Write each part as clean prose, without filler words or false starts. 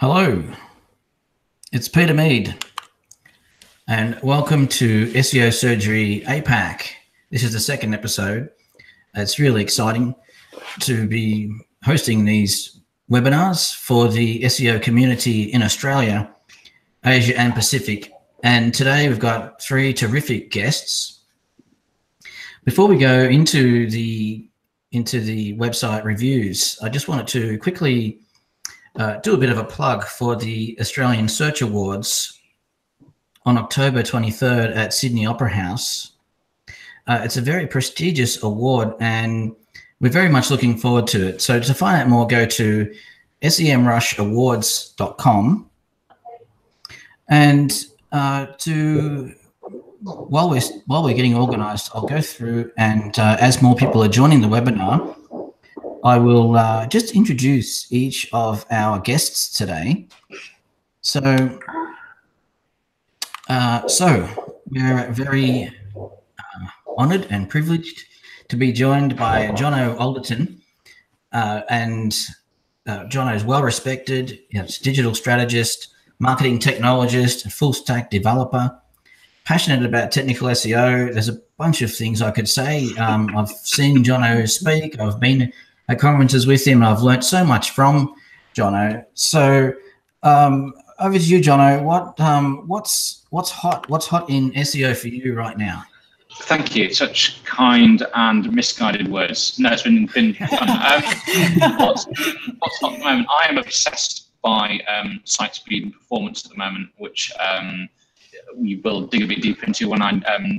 Hello, it's Peter Mead, and welcome to SEO Surgery APAC. This is the second episode. It's really exciting to be hosting these webinars for the SEO community in Australia, Asia and Pacific. And today we've got three terrific guests. Before we go into the website reviews, I just wanted to quickly do a bit of a plug for the Australian Search Awards on October 23rd at Sydney Opera House. It's a very prestigious award and we're very much looking forward to it. So to find out more, go to semrushawards.com. And while we're getting organised, I'll go through and as more people are joining the webinar, I will just introduce each of our guests today. So we're very honoured and privileged to be joined by Jono Alderson, and Jono is well respected. He's a digital strategist, marketing technologist, full stack developer, passionate about technical SEO. There's a bunch of things I could say. I've seen Jono speak. I've been at conferences with him. I've learnt so much from Jono. So over to you, Jono. What's hot in SEO for you right now? Thank you. Such kind and misguided words. No, it's been fun. What's hot at the moment? I am obsessed by site speed and performance at the moment, which we will dig a bit deeper into when I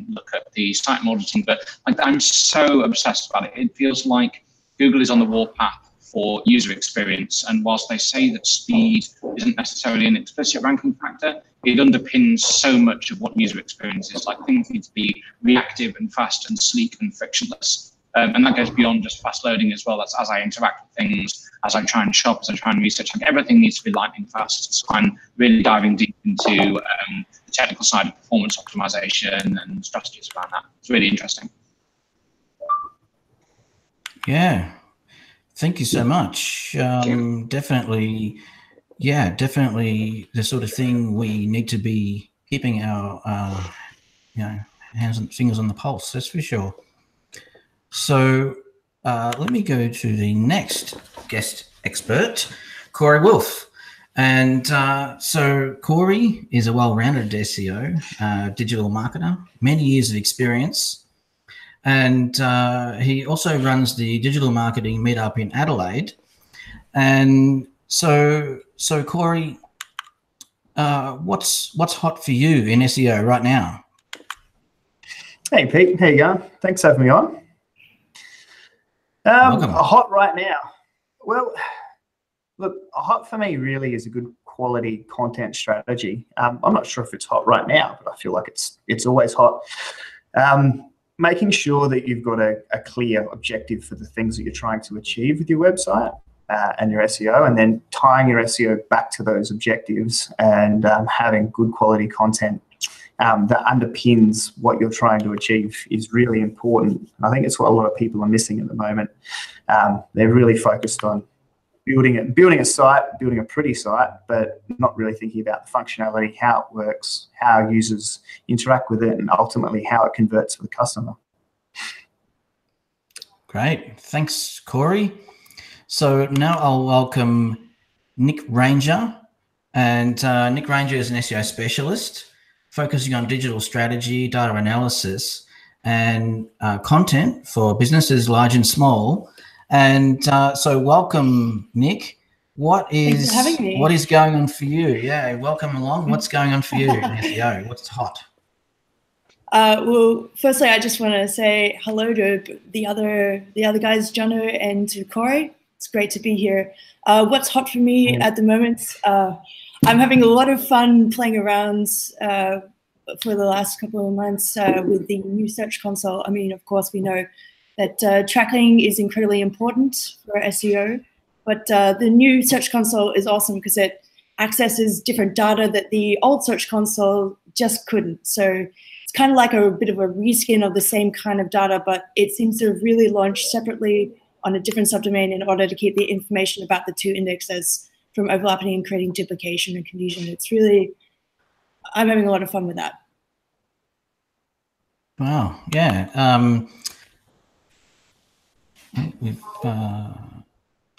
look at the site auditing. But I'm so obsessed about it. It feels like Google is on the warpath for user experience, and whilst they say that speed isn't necessarily an explicit ranking factor, it underpins so much of what user experience is. Like, things need to be reactive and fast and sleek and frictionless, and that goes beyond just fast loading as well. That's as I interact with things, as I try and shop, as I try and research. Like, everything needs to be lightning fast. So I'm really diving deep into the technical side of performance optimization and strategies around that. It's really interesting. Yeah, thank you so much. Definitely the sort of thing we need to be keeping our hands and fingers on the pulse. That's for sure. So let me go to the next guest expert, Cory Wolf. And so Cory is a well-rounded SEO, digital marketer, many years of experience. And he also runs the Digital Marketing Meetup in Adelaide. And so Cory, what's hot for you in SEO right now? Hey Pete, how you going? Thanks for having me on. Welcome. Hot right now. Well, look, hot for me really is a good quality content strategy. I'm not sure if it's hot right now, but I feel like it's always hot. Making sure that you've got a clear objective for the things that you're trying to achieve with your website and your SEO, and then tying your SEO back to those objectives and having good quality content that underpins what you're trying to achieve is really important. I think it's what a lot of people are missing at the moment. They're really focused on building a site, building a pretty site, but not really thinking about the functionality, how it works, how users interact with it, and ultimately how it converts for the customer. Great. Thanks, Cory. So now I'll welcome Nik Ranger. And Nik Ranger is an SEO specialist focusing on digital strategy, data analysis, and content for businesses large and small. And so welcome, Nik. Thanks for having me. What is going on for you? Yeah, welcome along. What's going on for you in SEO? What's hot? Well, firstly, I just want to say hello to the other guys, Jono and to Cory. It's great to be here. What's hot for me at the moment? I'm having a lot of fun playing around for the last couple of months with the new Search Console. I mean, of course, we know that tracking is incredibly important for SEO, but the new Search Console is awesome because it accesses different data that the old Search Console just couldn't. So it's kind of like a bit of a reskin of the same kind of data, but it seems to have really launched separately on a different subdomain in order to keep the information about the two indexes from overlapping and creating duplication and confusion. It's really, I'm having a lot of fun with that. Wow. Yeah.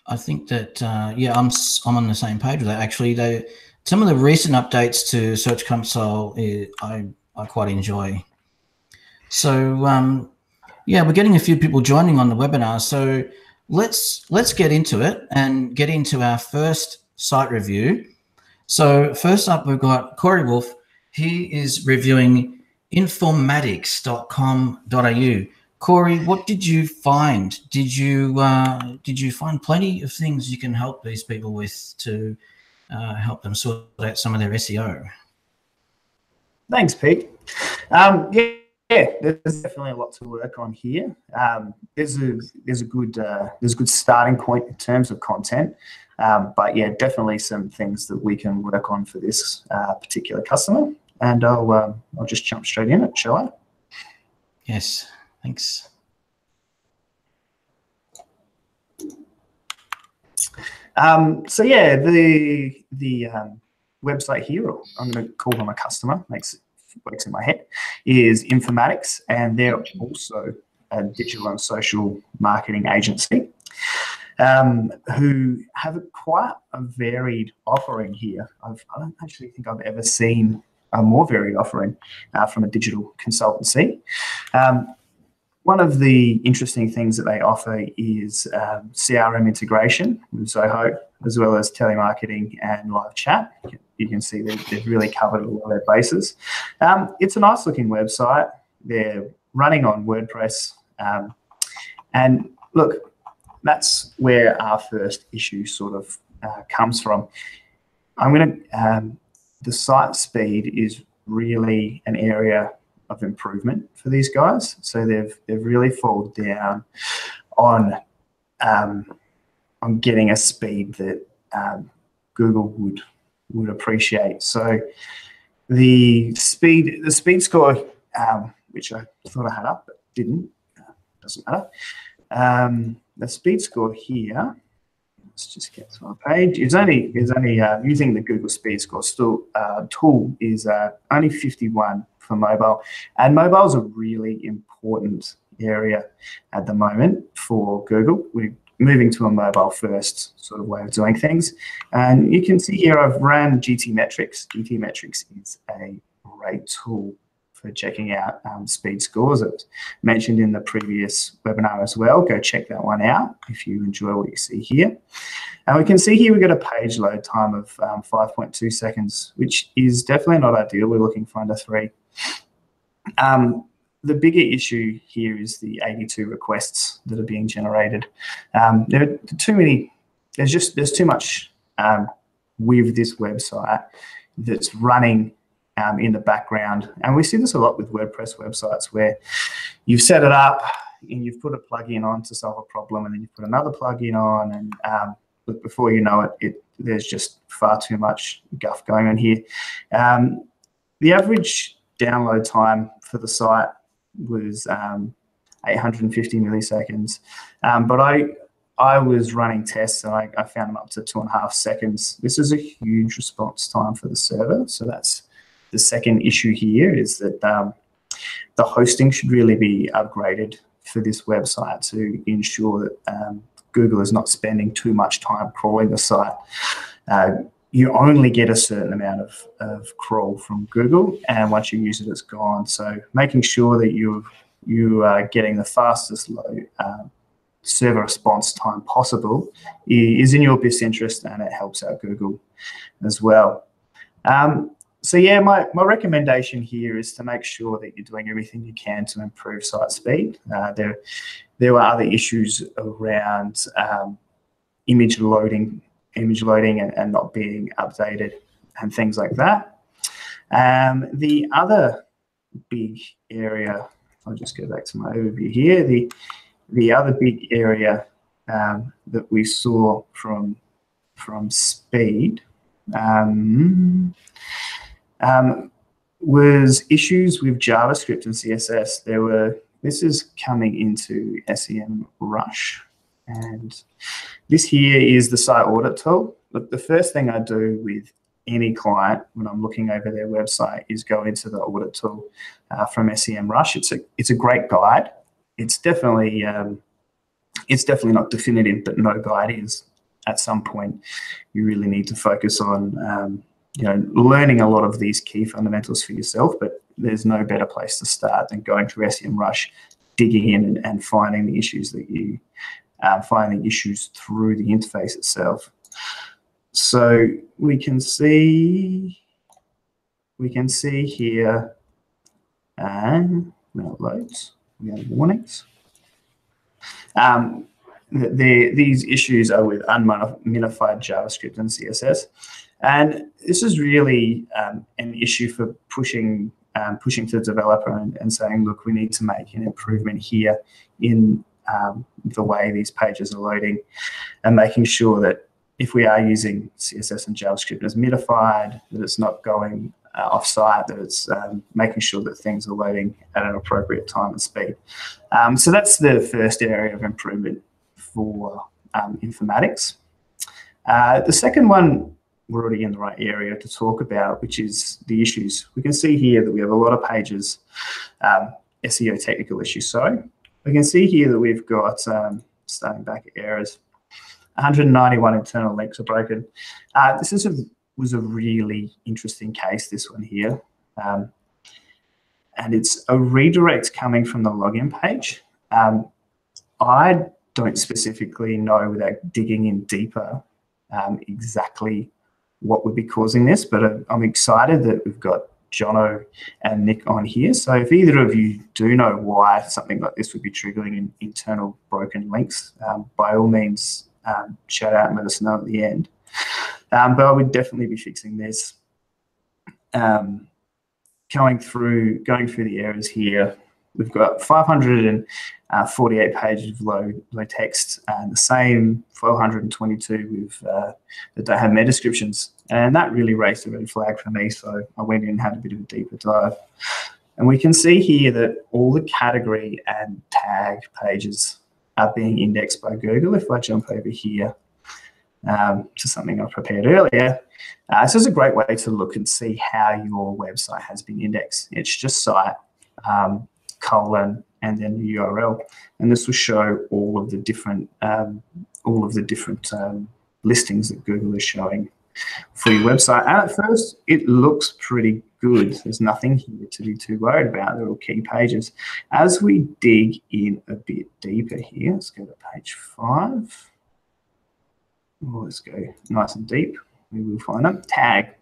I think that yeah, I'm on the same page with that. Actually, some of the recent updates to Search Console I quite enjoy. So yeah, we're getting a few people joining on the webinar. So let's get into it and get into our first site review. So first up, we've got Cory Wolf. He is reviewing informatics.com.au. Cory, what did you find? Did you find plenty of things you can help these people with to help them sort out some of their SEO? Thanks, Pete. Yeah, there's definitely a lot to work on here. There's a good starting point in terms of content, but yeah, definitely some things that we can work on for this particular customer. And I'll just jump straight in it, shall I? Yes, thanks. So yeah, the website here, or I'm going to call them a customer, works in my head, is Informatics, and they're also a digital and social marketing agency who have quite a varied offering here. I don't actually think I've ever seen a more varied offering from a digital consultancy. One of the interesting things that they offer is CRM integration with Zoho, as well as telemarketing and live chat. You can see they've really covered a lot of their bases. It's a nice looking website. They're running on WordPress. And look, that's where our first issue sort of comes from. The site speed is really an area of improvement for these guys. So they've really fallen down on getting a speed that Google would appreciate. So the speed score, which I thought I had up but didn't, doesn't matter. The speed score here, let's just get to our page, is only using the Google Speed Score tool is only 51 for mobile, and mobile is a really important area at the moment for Google. We're moving to a mobile first sort of way of doing things, and you can see here I've ran GT Metrics. GT Metrics is a great tool for checking out speed scores. It was mentioned in the previous webinar as well. Go check that one out if you enjoy what you see here. And we can see here we've got a page load time of 5.2 seconds, which is definitely not ideal. We're looking for under 3. The bigger issue here is the 82 requests that are being generated. There are too many. There's too much with this website that's running in the background, and we see this a lot with WordPress websites where you've set it up and you've put a plugin on to solve a problem, and then you put another plugin on, and but before you know it, there's just far too much guff going on here. The average download time for the site was 850 milliseconds, but I was running tests and I found them up to 2.5 seconds. This is a huge response time for the server. So that's the second issue here, is that the hosting should really be upgraded for this website to ensure that Google is not spending too much time crawling the site. You only get a certain amount of crawl from Google, and once you use it, it's gone. So making sure that you are getting the fastest server response time possible is in your best interest, and it helps out Google as well. So yeah, my recommendation here is to make sure that you're doing everything you can to improve site speed. There were other issues around image loading and not being updated and things like that. The other big area, I'll just go back to my overview here. The other big area that we saw from speed was issues with JavaScript and CSS. This is coming into Semrush, and this here is the site audit tool. look, the first thing I do with any client when I'm looking over their website is go into the audit tool from Semrush. It's a great guide. It's definitely not definitive, but no guide is. At some point, you really need to focus on learning a lot of these key fundamentals for yourself. But there's no better place to start than going through Semrush, digging in and finding the issues that you finding issues through the interface itself. So we can see here, and when it loads, we have warnings. These issues are with unminified JavaScript and CSS, and this is really an issue for pushing to the developer and saying, look, we need to make an improvement here in the way these pages are loading, and making sure that if we are using CSS and JavaScript as minified, that it's not going off-site, that it's making sure that things are loading at an appropriate time and speed. So that's the first area of improvement for informatics. The second one, we're already in the right area to talk about, which is the issues. We can see here that we have a lot of pages, SEO technical issues. So we can see here that we've got, starting back at errors, 191 internal links are broken. This was a really interesting case, this one here. And it's a redirect coming from the login page. I don't specifically know, without digging in deeper, exactly what would be causing this, but I'm excited that we've got Jono and Nik on here. So if either of you do know why something like this would be triggering internal broken links, by all means, shout out and let us know at the end. But I would definitely be fixing this. Going through the errors here, we've got 548 pages of low text, and the same 422 with that don't have meta descriptions, and that really raised a red flag for me. So I went in and had a bit of a deeper dive, and we can see here that all the category and tag pages are being indexed by Google. If I jump over here to something I prepared earlier, this is a great way to look and see how your website has been indexed. It's just site, colon, and then the URL, and this will show all of the different listings that Google is showing for your website. And at first, it looks pretty good. There's nothing here to be too worried about. They're all key pages. As we dig in a bit deeper here, let's go to page 5. Oh, let's go nice and deep. We will find them. Tag.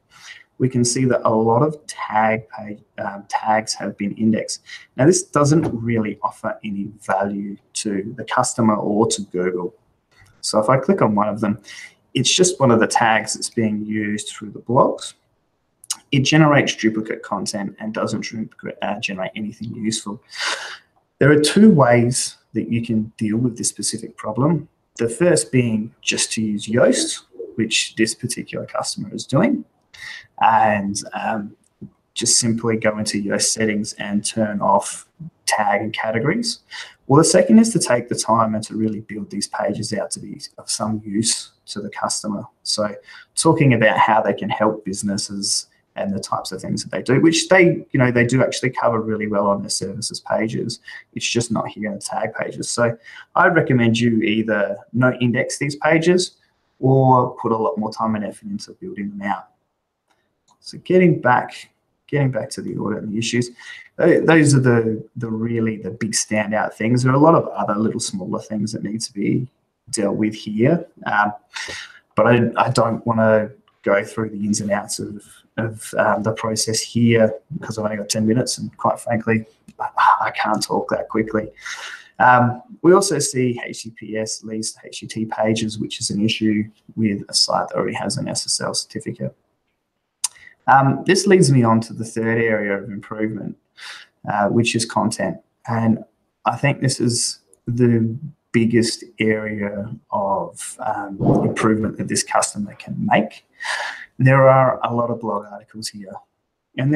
We can see that a lot of tags have been indexed. Now, this doesn't really offer any value to the customer or to Google. So if I click on one of them, it's just one of the tags that's being used through the blogs. It generates duplicate content and doesn't generate anything useful. There are 2 ways that you can deal with this specific problem. The first being just to use Yoast, which this particular customer is doing, and just simply go into Yoast settings and turn off tag and categories. Well, the second is to take the time and to really build these pages out to be of some use to the customer. So talking about how they can help businesses and the types of things that they do, which they do actually cover really well on their services pages. It's just not here in the tag pages. So I'd recommend you either not index these pages or put a lot more time and effort into building them out. So getting back to the audit and the issues, those are the big standout things. There are a lot of other little smaller things that need to be dealt with here, but I don't want to go through the ins and outs of the process here because I've only got 10 minutes, and quite frankly, I can't talk that quickly. We also see HTTPS leads to HTTP pages, which is an issue with a site that already has an SSL certificate. This leads me on to the third area of improvement, which is content. And I think this is the biggest area of improvement that this customer can make. There are a lot of blog articles here, and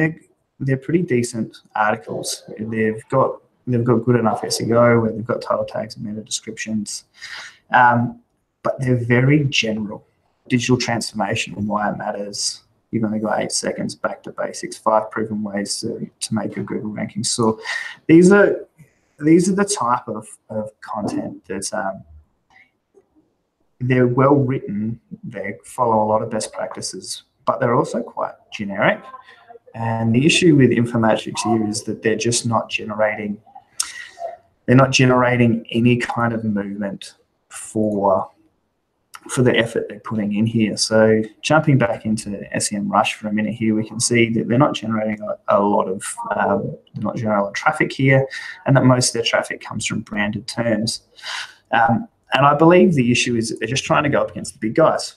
they're pretty decent articles. They've got good enough SEO where they've got title tags and meta descriptions, but they're very general. digital transformation and why it matters. You've only got 8 seconds, back to basics, 5 proven ways to make your Google rankings. So these are the type of content that they're well written, they follow a lot of best practices, but they're also quite generic. And the issue with Informatics here is that they're just not generating any kind of movement for the effort they're putting in here. So jumping back into Semrush for a minute here, we can see that they're not generating a lot of traffic here, and that most of their traffic comes from branded terms. And I believe the issue is that they're just trying to go up against the big guys.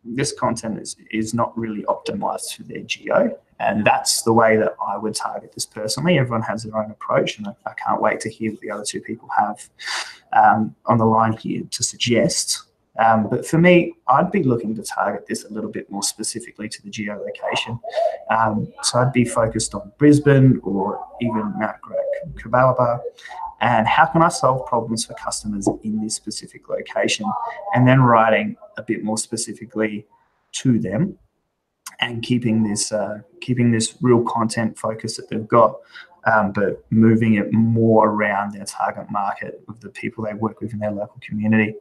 This content is not really optimized for their geo, and that's the way that I would target this personally. Everyone has their own approach, and I can't wait to hear what the other two people have on the line here to suggest. But for me, I'd be looking to target this a little bit more specifically to the geolocation. So I'd be focused on Brisbane or even Mount Cobalaba, and how can I solve problems for customers in this specific location, and then writing a bit more specifically to them and keeping this real content focus that they've got, but moving it more around their target market of the people they work with in their local community.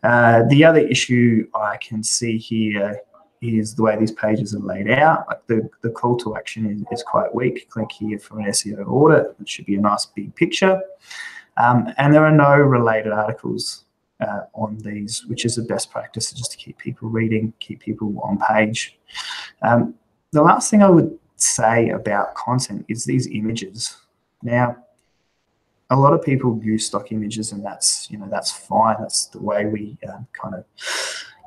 The other issue I can see here is the way these pages are laid out. Like the call to action is quite weak. Click here for an SEO audit. It should be a nice big picture. And there are no related articles on these, which is a best practice just to keep people reading, keep people on page. The last thing I would say about content is these images. Now, a lot of people use stock images, and that's fine. That's the way we kind of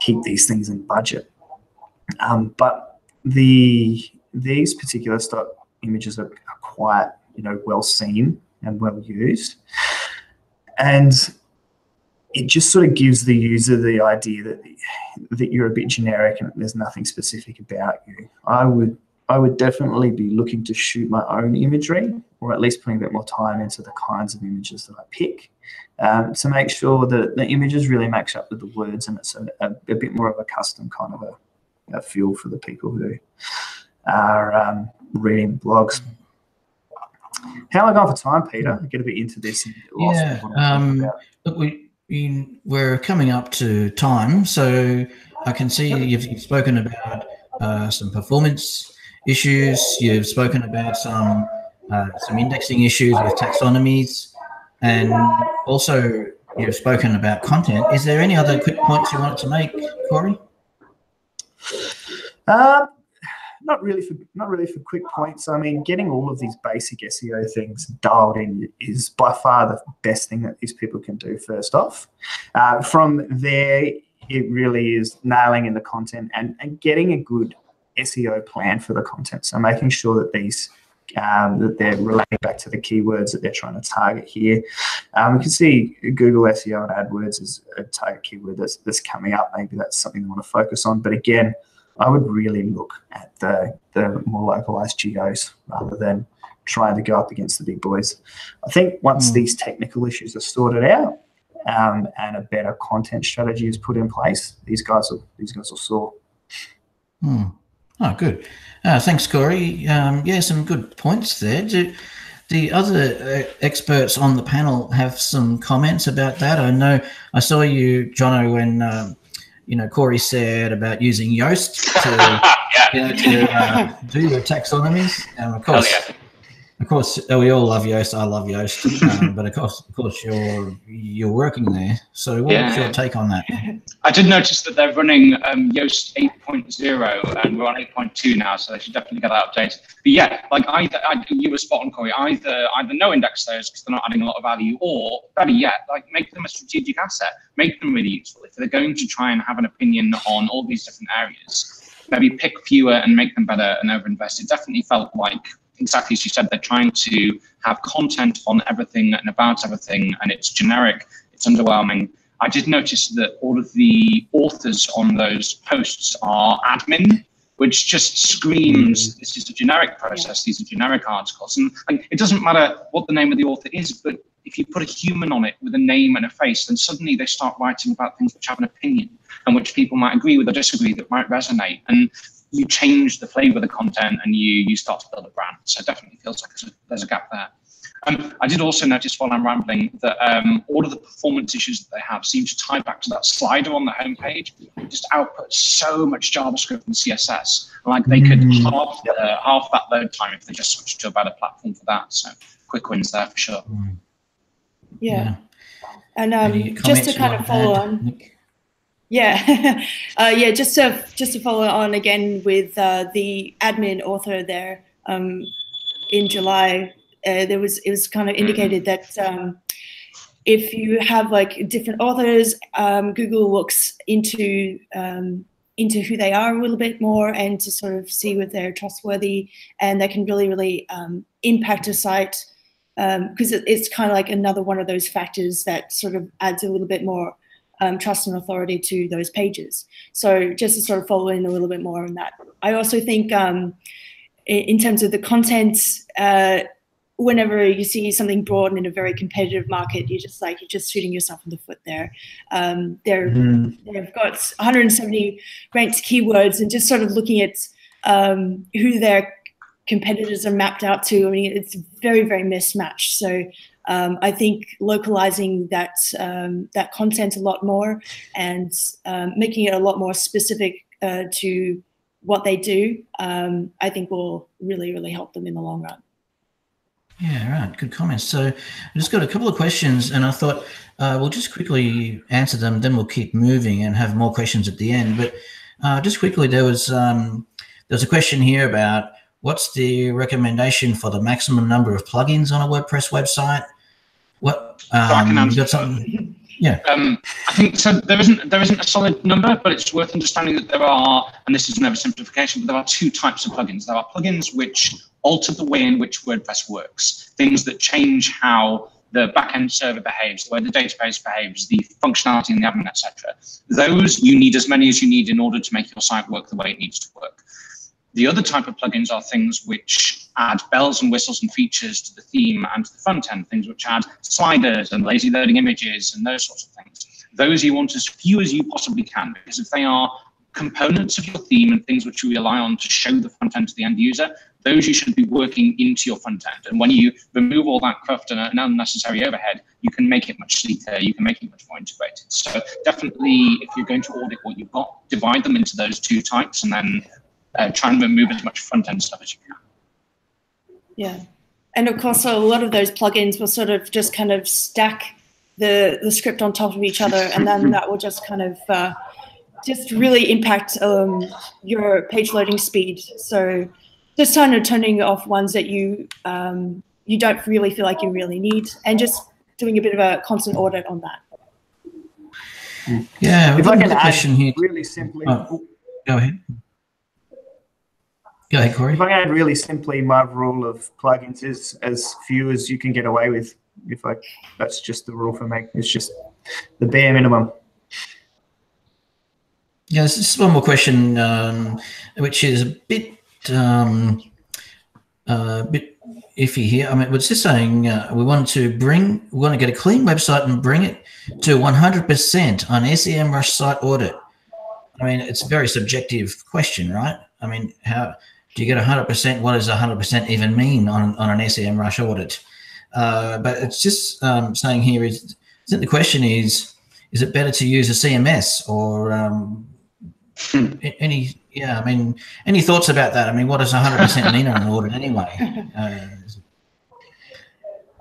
keep these things in budget. But these particular stock images are quite well seen and well used, and it just sort of gives the user the idea that you're a bit generic and there's nothing specific about you. I would definitely be looking to shoot my own imagery, or at least putting a bit more time into the kinds of images that I pick, to make sure that the images really match up with the words, and it's a bit more of a custom kind of a feel for the people who are reading blogs. How am I going for time, Peter? I get a bit into this and get lost in what I'm talking about. Look, we're coming up to time, so I can see you've spoken about some performance issues. You've spoken about some indexing issues with taxonomies, and also you've spoken about content. Is there any other quick points you wanted to make, Cory? Not really for quick points. I mean, getting all of these basic SEO things dialed in is by far the best thing that these people can do first off. From there, it really is nailing in the content and getting a good SEO plan for the content. So making sure that these that they're relating back to the keywords that they're trying to target here. We can see Google SEO and AdWords is a target keyword that's coming up. Maybe that's something they want to focus on. But again, I would really look at the more localized geos rather than trying to go up against the big boys. I think once these technical issues are sorted out and a better content strategy is put in place, these guys will soar. Oh, good. Thanks, Cory. Yeah, some good points there. Do the other experts on the panel have some comments about that? I know I saw you, Jono, when Cory said about using Yoast to do your taxonomies. And of course, we all love Yoast. I love Yoast, but of course, you're working there. So, what's your take on that? I did notice that they're running Yoast 8.0, and we're on 8.2 now, so they should definitely get that updated. But yeah, like you were spot on, Cory. Either no index those because they're not adding a lot of value, or better yet, like make them a strategic asset, make them really useful. If they're going to try and have an opinion on all these different areas, maybe pick fewer and make them better and overinvest. It definitely felt like, exactly as you said, they're trying to have content on everything and about everything, and it's generic, it's underwhelming. I did notice that all of the authors on those posts are admin, which just screams, this is a generic process, these are generic articles. And like, it doesn't matter what the name of the author is, but if you put a human on it with a name and a face, then suddenly they start writing about things which have an opinion and which people might agree with or disagree, that might resonate. And you change the flavor of the content and you start to build a brand. So it definitely feels like there's a gap there. I did also notice while I'm rambling that all of the performance issues that they have seem to tie back to that slider on the homepage. It just outputs so much JavaScript and CSS. Like they could half that load time if they just switched to a better platform for that. So quick wins there for sure. Yeah. And just to kind of follow on. Yeah, just to follow on again with the admin author there in July. It was kind of indicated that if you have like different authors, Google looks into who they are a little bit more and to sort of see if they're trustworthy, and that can really impact a site because it's kind of like another one of those factors that sort of adds a little bit more trust and authority to those pages. So just to sort of follow in a little bit more on that. I also think in terms of the content, whenever you see something broad in a very competitive market, you're just shooting yourself in the foot there. They've got 170 ranked keywords, and just sort of looking at who their competitors are mapped out to. I mean, it's very, very mismatched. So I think localizing that content a lot more and making it a lot more specific to what they do, I think will really help them in the long run. Yeah, right. Good comments. So I just got a couple of questions, and I thought we'll just quickly answer them, then we'll keep moving and have more questions at the end. But just quickly, there was a question here about what's the recommendation for the maximum number of plugins on a WordPress website? What I can answer you got something? Yeah. I think so. There isn't a solid number, but it's worth understanding that there are, and this is an oversimplification, but there are two types of plugins. There are plugins which alter the way in which WordPress works, things that change how the backend server behaves, the way the database behaves, the functionality in the admin, etc. Those you need as many as you need in order to make your site work the way it needs to work. The other type of plugins are things which add bells and whistles and features to the theme and to the front end, things which add sliders and lazy loading images and those sorts of things. Those you want as few as you possibly can, because if they are components of your theme and things which you rely on to show the front end to the end user, those you should be working into your front end. And when you remove all that cruft and unnecessary overhead, you can make it much sleeker, you can make it much more integrated. So definitely, if you're going to audit what you've got, divide them into those two types and then try and remove as much front end stuff as you can. Yeah. And of course, a lot of those plugins will sort of just kind of stack the script on top of each other, and then that will just kind of just really impact your page loading speed. So just kind of turning off ones that you don't really feel like you really need, and just doing a bit of a constant audit on that. Yeah, if I can add here really simply. Go ahead. Go ahead, Cory. If I can add really simply, my rule of plugins is as few as you can get away with. That's just the rule for me. It's just the bare minimum. Yeah, this is one more question, which is a bit iffy here. I mean, it's just saying we want to get a clean website and bring it to 100% on SEMrush site audit. I mean, it's a very subjective question, right? I mean, how do you get 100%? What does 100% even mean on an SEMrush audit? But it's just saying here is the question is it better to use a CMS or any thoughts about that? I mean, what does 100% mean on an audit anyway?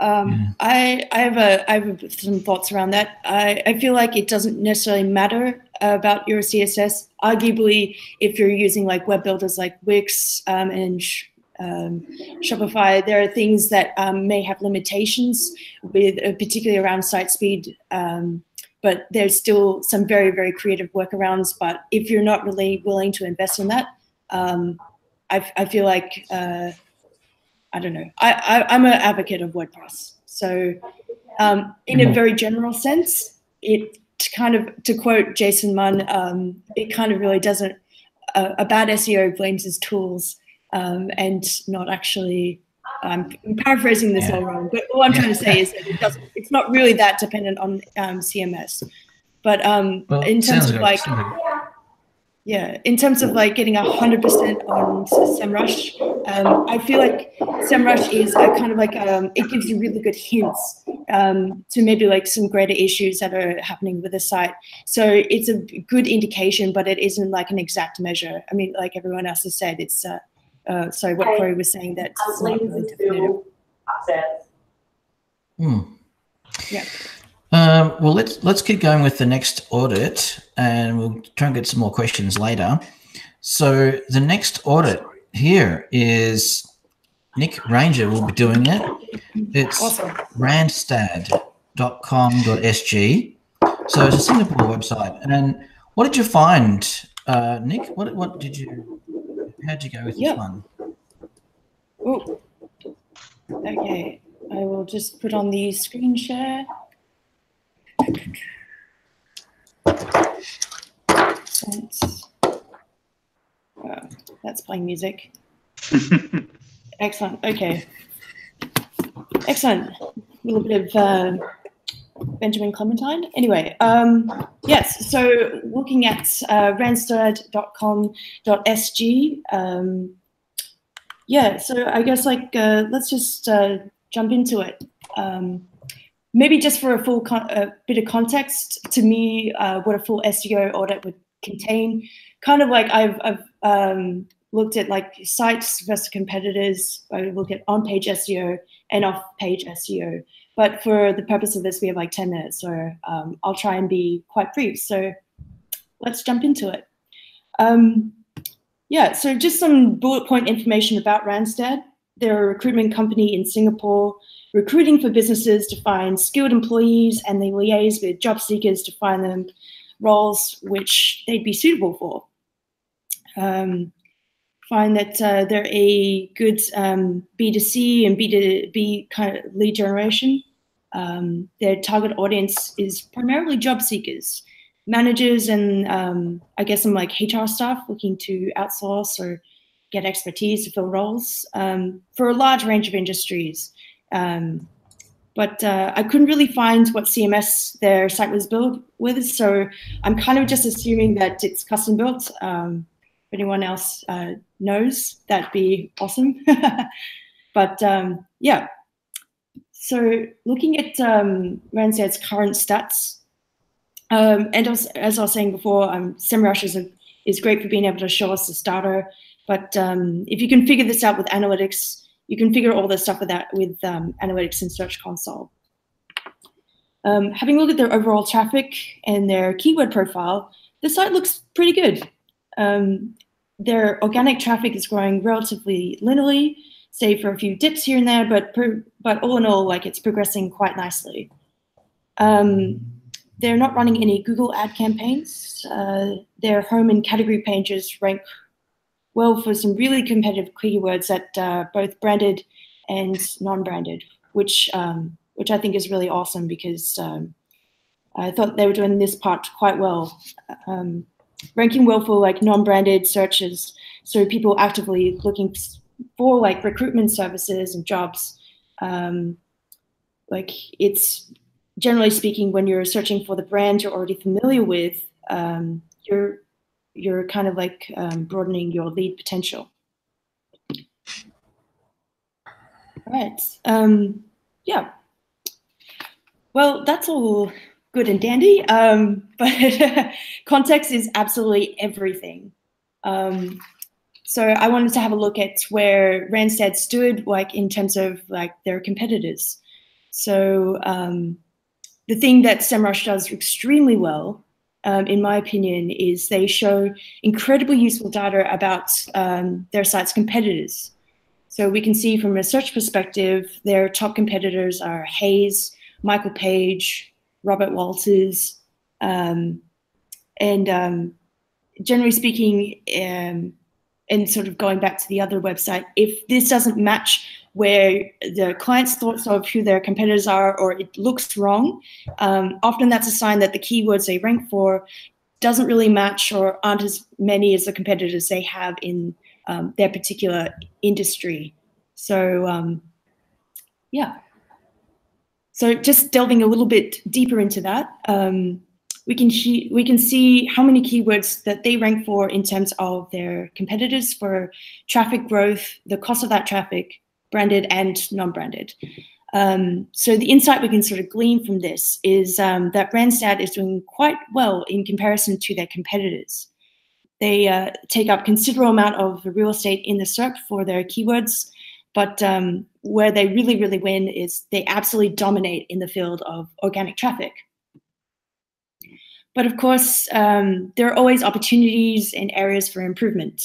I have some thoughts around that. I feel like it doesn't necessarily matter about your CSS. Arguably, if you're using like web builders like Wix and Shopify, there are things that may have limitations with particularly around site speed. But there's still some very, very creative workarounds. But if you're not really willing to invest in that, I feel like, I don't know, I'm an advocate of WordPress. So in a very general sense, it kind of, to quote Jason Munn, it kind of really doesn't a bad SEO blames his tools and not actually. I'm paraphrasing this all wrong, but all I'm trying to say is that it's not really that dependent on CMS. But well, in terms of like, in terms of like getting 100% on Semrush, I feel like Semrush is a kind of like it gives you really good hints to maybe like some greater issues that are happening with the site. So it's a good indication, but it isn't like an exact measure. I mean, like everyone else has said, it's sorry, what Cory was saying, that it's not really definitive. Yeah. Well, let's keep going with the next audit, and we'll try and get some more questions later. So the next audit here is Nik Ranger will be doing it. It's awesome. Randstad.com.sg. So it's a Singapore website. And what did you find, Nik? What did you? How'd you go with this one? Oh, okay. I will just put on the screen share. That's playing music. Excellent. Okay. Excellent. A little bit of Benjamin Clementine. Anyway, yes. So looking at randstad.com.sg. Yeah. So I guess like let's just jump into it. Maybe just for a full bit of context, to me, what a full SEO audit would contain, kind of like I've looked at like sites versus competitors. I look at on-page SEO and off-page SEO. But for the purpose of this, we have like 10 minutes, so I'll try and be quite brief. So let's jump into it. Yeah, so just some bullet point information about Randstad. They're a recruitment company in Singapore, recruiting for businesses to find skilled employees, and they liaise with job seekers to find them roles which they'd be suitable for. Find that they're a good B2C and B2B kind of lead generation. Their target audience is primarily job seekers, managers, and I guess some like HR staff looking to outsource or get expertise to fill roles for a large range of industries. But I couldn't really find what CMS their site was built with, so I'm kind of just assuming that it's custom built. If anyone else knows, that'd be awesome. But yeah, so looking at Randstad's current stats, and as I was saying before, Semrush is great for being able to show us this data. But if you can figure this out with analytics, you can figure all this stuff with analytics in Search Console. Having a look at their overall traffic and their keyword profile, the site looks pretty good. Their organic traffic is growing relatively linearly, save for a few dips here and there, but all in all, like it's progressing quite nicely. They're not running any Google ad campaigns. Their home and category pages rank well for some really competitive keywords that both branded and non-branded, which I think is really awesome, because I thought they were doing this part quite well. Ranking well for like non-branded searches, so people actively looking for like recruitment services and jobs. Like it's generally speaking, when you're searching for the brand you're already familiar with, you're kind of like broadening your lead potential. All right. Yeah. Well, that's all good and dandy, but context is absolutely everything. So I wanted to have a look at where Randstad stood, like in terms of like their competitors. So the thing that Semrush does extremely well, in my opinion, is they show incredibly useful data about their site's competitors. So we can see from a search perspective, their top competitors are Hayes, Michael Page, Robert Walters, and generally speaking, and sort of going back to the other website, if this doesn't match where the client's thoughts of who their competitors are, or it looks wrong, often that's a sign that the keywords they rank for doesn't really match or aren't as many as the competitors they have in their particular industry. So yeah. So just delving a little bit deeper into that, we can see how many keywords that they rank for in terms of their competitors for traffic growth, the cost of that traffic, branded and non-branded. So the insight we can sort of glean from this is that Randstad is doing quite well in comparison to their competitors. They take up considerable amount of the real estate in the SERP for their keywords, but where they really, really win is they absolutely dominate in the field of organic traffic. But of course, there are always opportunities and areas for improvement.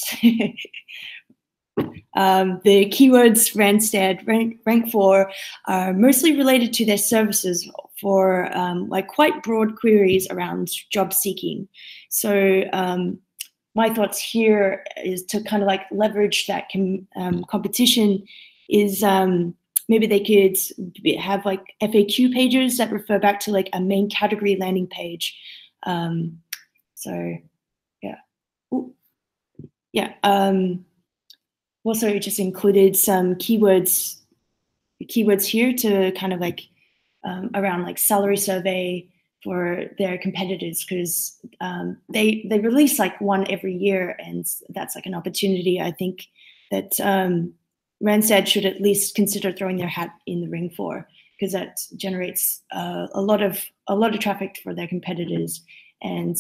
The keywords Randstad rank for are mostly related to their services for like quite broad queries around job seeking. So my thoughts here is to kind of like leverage that competition is maybe they could have like FAQ pages that refer back to like a main category landing page. So yeah. Ooh. Yeah. Also just included some keywords here to kind of like around like salary survey for their competitors, because they release like one every year, and that's like an opportunity I think that Randstad should at least consider throwing their hat in the ring for, because that generates a lot of traffic for their competitors. And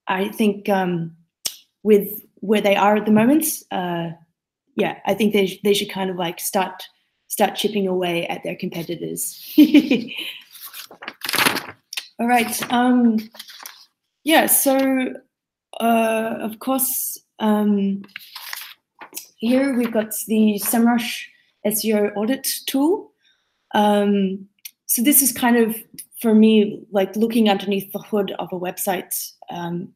I think with where they are at the moment, yeah, I think they should kind of like start chipping away at their competitors. All right. Yeah. So of course, here we've got the Semrush SEO audit tool. So this is kind of, for me, like looking underneath the hood of a website.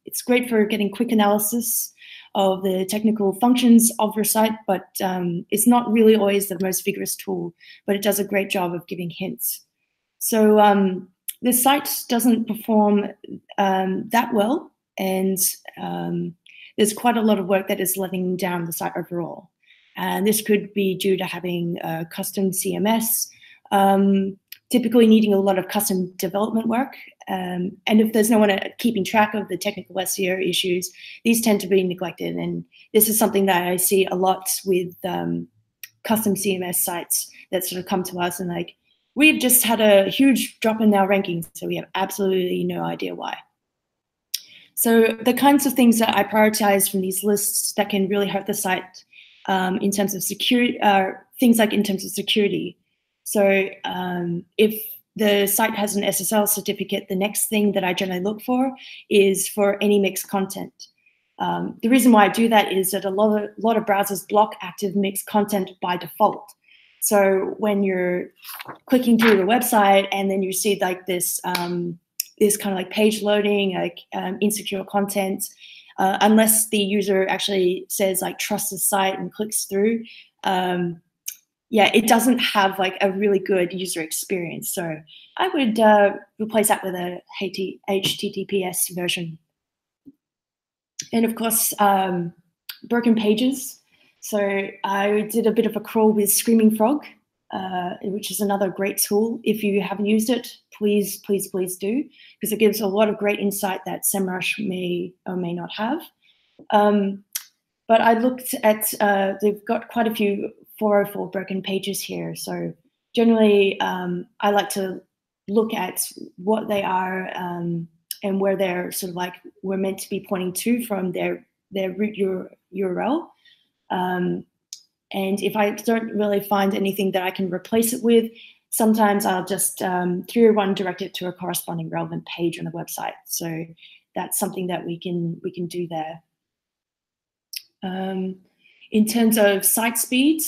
It's great for getting quick analysis of the technical functions of your site, but it's not really always the most vigorous tool, but it does a great job of giving hints. So the site doesn't perform that well, and there's quite a lot of work that is letting down the site overall. And this could be due to having a custom CMS, typically needing a lot of custom development work. And if there's no one keeping track of the technical SEO issues, these tend to be neglected. And this is something that I see a lot with custom CMS sites that sort of come to us and like, we've just had a huge drop in our rankings, so we have absolutely no idea why. So the kinds of things that I prioritize from these lists that can really hurt the site in terms of security, things like in terms of security. So if the site has an SSL certificate, the next thing that I generally look for is for any mixed content. The reason why I do that is that a lot of browsers block active mixed content by default. So when you're clicking through the website and then you see like this this kind of like page loading, like insecure content, unless the user actually says like trust the site and clicks through, yeah, it doesn't have like a really good user experience. So I would replace that with a HTTPS version. And of course, broken pages. So I did a bit of a crawl with Screaming Frog, which is another great tool. If you haven't used it, please, please, please do, because it gives a lot of great insight that Semrush may or may not have. But I looked at, they've got quite a few 404 broken pages here. So generally, I like to look at what they are and where they're sort of like, we're meant to be pointing to from their root URL. And if I don't really find anything that I can replace it with, sometimes I'll just 301 direct it to a corresponding relevant page on the website. So that's something that we can do there. In terms of site speed,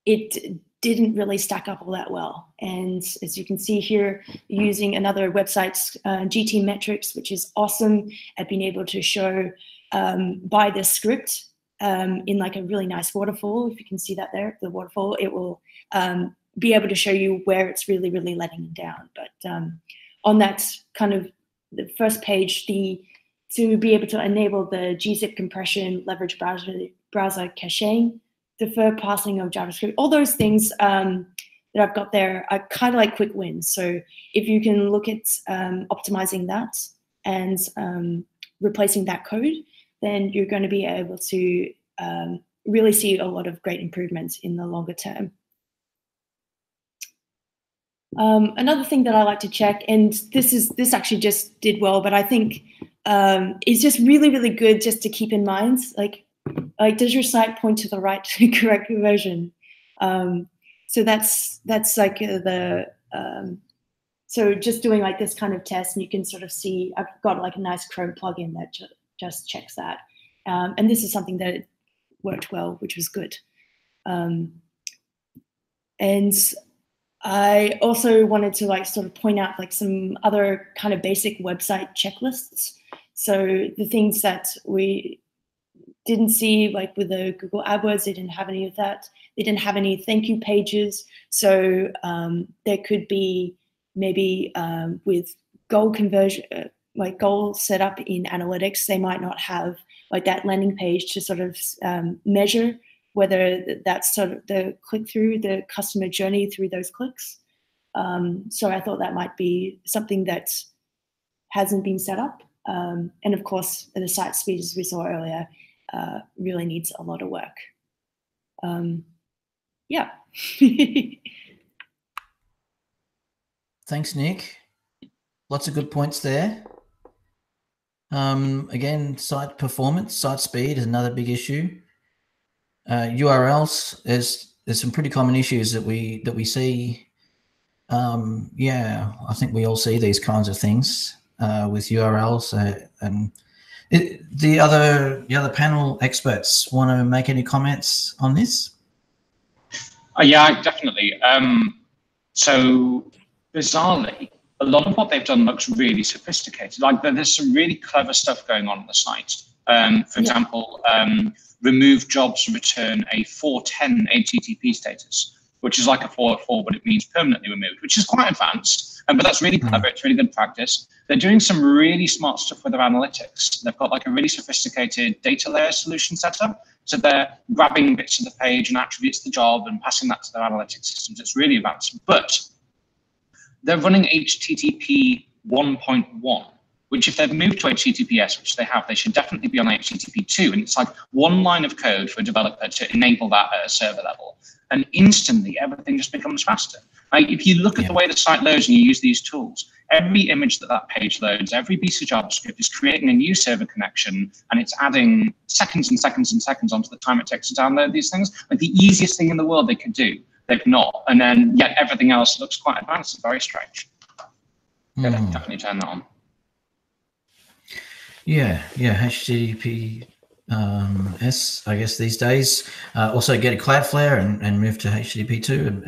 it didn't really stack up all that well. And as you can see here, using another website's GT metrics, which is awesome at being able to show by the script in like a really nice waterfall. If you can see that there, the waterfall, it will be able to show you where it's really, really letting down. But on that kind of first page, to be able to enable the gzip compression, leverage browser caching, defer parsing of JavaScript, all those things that I've got there are kind of like quick wins. So if you can look at optimizing that and replacing that code, then you're going to be able to really see a lot of great improvements in the longer term. Another thing that I like to check, and this actually just did well, but I think it's just really, really good just to keep in mind, like does your site point to the right correct version? So that's like so just doing like this kind of test, and you can sort of see, I've got like a nice Chrome plugin that just checks that. And this is something that worked well, which was good. And I also wanted to like sort of point out like some other kind of basic website checklists. So the things that we didn't see, like with the Google AdWords, they didn't have any of that. They didn't have any thank you pages. So there could be maybe with goal conversion, like goal set up in analytics, they might not have like that landing page to sort of measure whether that's sort of the click-through, the customer journey through those clicks. So I thought that might be something that hasn't been set up. And of course, the site speed, as we saw earlier, really needs a lot of work. Yeah. Thanks, Nik. Lots of good points there. Again, site performance, site speed is another big issue. URLs, there's some pretty common issues that we see. Yeah, I think we all see these kinds of things with URLs. And the other panel experts want to make any comments on this? Yeah, definitely. So bizarrely, a lot of what they've done looks really sophisticated. Like there's some really clever stuff going on the site. For example, remove jobs return a 410 HTTP status, which is like a 404, but it means permanently removed, which is quite advanced. But that's really clever. It's really good practice. They're doing some really smart stuff with their analytics. They've got like a really sophisticated data layer solution set up. So they're grabbing bits of the page and attributes of the job and passing that to their analytics systems. It's really advanced. But they're running HTTP 1.1. which if they've moved to HTTPS, which they have, they should definitely be on HTTP 2. And it's like one line of code for a developer to enable that at a server level. And instantly, everything just becomes faster. Like if you look at the way the site loads and you use these tools, every image that page loads, every piece of JavaScript is creating a new server connection, and it's adding seconds and seconds and seconds onto the time it takes to download these things. Like the easiest thing in the world they could do, they've not. And then yet everything else looks quite advanced and very strange. Definitely turn that on. Yeah, HTTP S, I guess these days. Also get a Cloudflare and move to HTTP 2.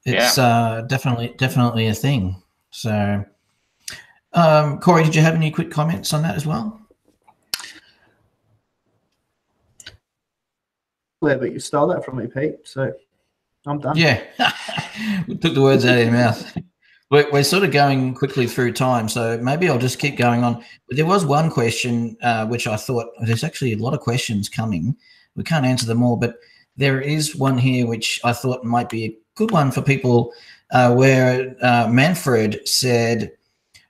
It's definitely a thing. So, Cory, did you have any quick comments on that as well? Yeah, but you stole that from me, Pete. So I'm done. Yeah, we took the words out of your mouth. We're sort of going quickly through time, so maybe I'll just keep going on. But there was one question which I thought, there's actually a lot of questions coming. We can't answer them all, but there is one here which I thought might be a good one for people where Manfred said,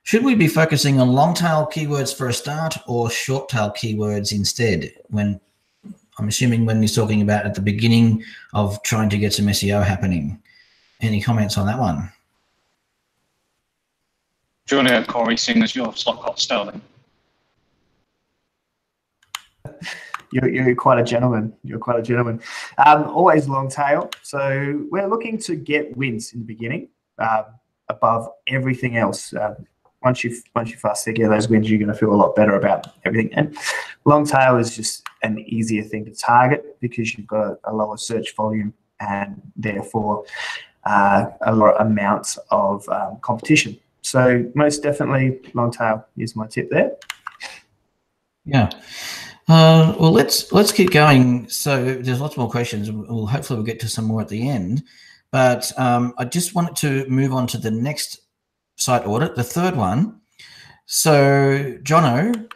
should we be focusing on long-tail keywords for a start or short-tail keywords instead? When I'm assuming when he's talking about at the beginning of trying to get some SEO happening. Any comments on that one? Do you want to go, Cory, seeing as your slot got stolen? You're quite a gentleman. You're quite a gentleman. Always long tail. So we're looking to get wins in the beginning above everything else. Once you fast get those wins, you're going to feel a lot better about everything. And long tail is just an easier thing to target because you've got a lower search volume and therefore a lower amount of competition. So most definitely long tail is my tip there. Yeah. Well, let's keep going. So there's lots more questions. Hopefully we'll get to some more at the end. But I just wanted to move on to the next site audit, the third one. So Jono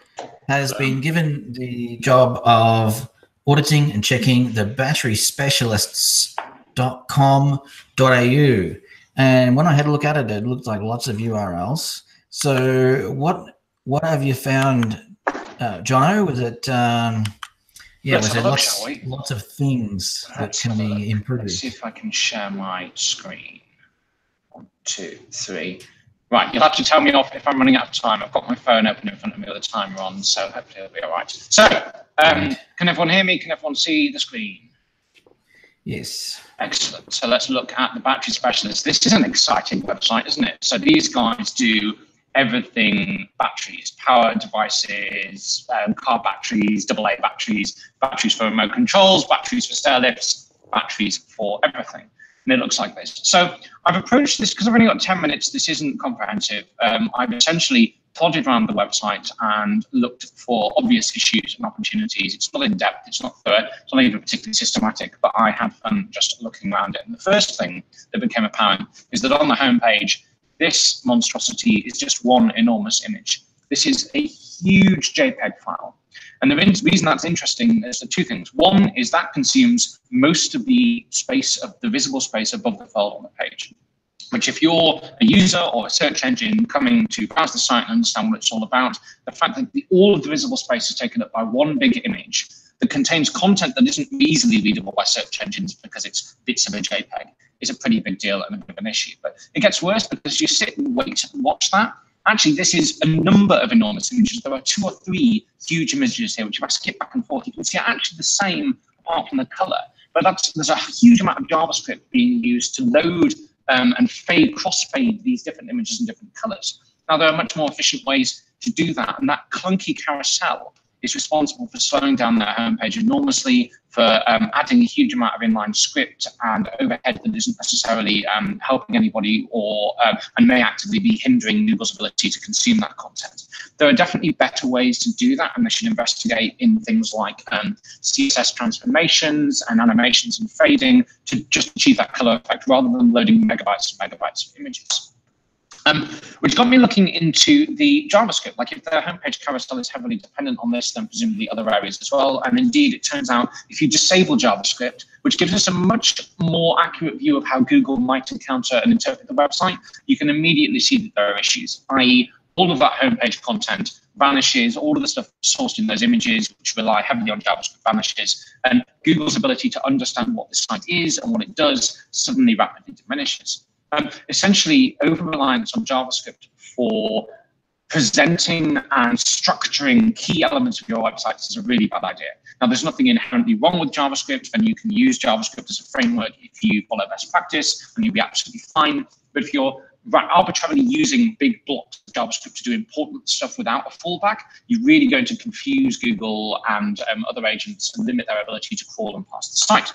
has been given the job of auditing and checking the batteryspecialists.com.au. And when I had a look at it, it looked like lots of URLs. So what have you found, Jono? Was it, was there lots of things that can be improved? Let's see if I can share my screen. 1, 2, 3. Right, you'll have to tell me off if I'm running out of time. I've got my phone open in front of me with the timer on, so hopefully it'll be all right. So, can everyone hear me? Can everyone see the screen? Yes. Excellent. So let's look at the battery specialist. This is an exciting website, isn't it? So these guys do everything batteries, power devices, car batteries, AA batteries, batteries for remote controls, batteries for stair lifts, batteries for everything. And it looks like this. So I've approached this because I've only got 10 minutes. This isn't comprehensive. I've essentially plodded around the website and looked for obvious issues and opportunities. It's not in depth, it's not thorough, it's not even particularly systematic, but I had fun just looking around it. And the first thing that became apparent is that on the homepage, this monstrosity is just one enormous image. This is a huge JPEG file. And the reason that's interesting is the two things. One is that consumes most of the space, of the visible space above the fold on the page, which if you're a user or a search engine coming to browse the site and understand what it's all about, the fact that all of the visible space is taken up by one big image that contains content that isn't easily readable by search engines because it's bits of a JPEG is a pretty big deal and a bit of an issue. But it gets worse because you sit and wait and watch that. Actually, this is a number of enormous images. There are 2 or 3 huge images here, which if I skip back and forth, you can see are actually the same apart from the color. But there's a huge amount of JavaScript being used to load and cross-fade these different images in different colors. Now, there are much more efficient ways to do that, and that clunky carousel is responsible for slowing down their homepage enormously, for adding a huge amount of inline script and overhead that isn't necessarily helping anybody or and may actively be hindering Google's ability to consume that content. There are definitely better ways to do that, and they should investigate in things like CSS transformations and animations and fading to just achieve that color effect rather than loading megabytes and megabytes of images. Which got me looking into the JavaScript. Like if their homepage carousel is heavily dependent on this, then presumably other areas as well. And indeed, it turns out if you disable JavaScript, which gives us a much more accurate view of how Google might encounter and interpret the website, you can immediately see that there are issues, i.e. all of that homepage content vanishes, all of the stuff sourced in those images, which rely heavily on JavaScript, vanishes, and Google's ability to understand what the site is and what it does suddenly rapidly diminishes. Essentially, over-reliance on JavaScript for presenting and structuring key elements of your websites is a really bad idea. Now, there's nothing inherently wrong with JavaScript, and you can use JavaScript as a framework if you follow best practice, and you'll be absolutely fine. But if you're arbitrarily using big blocks of JavaScript to do important stuff without a fallback, you're really going to confuse Google and other agents and limit their ability to crawl and parse the site.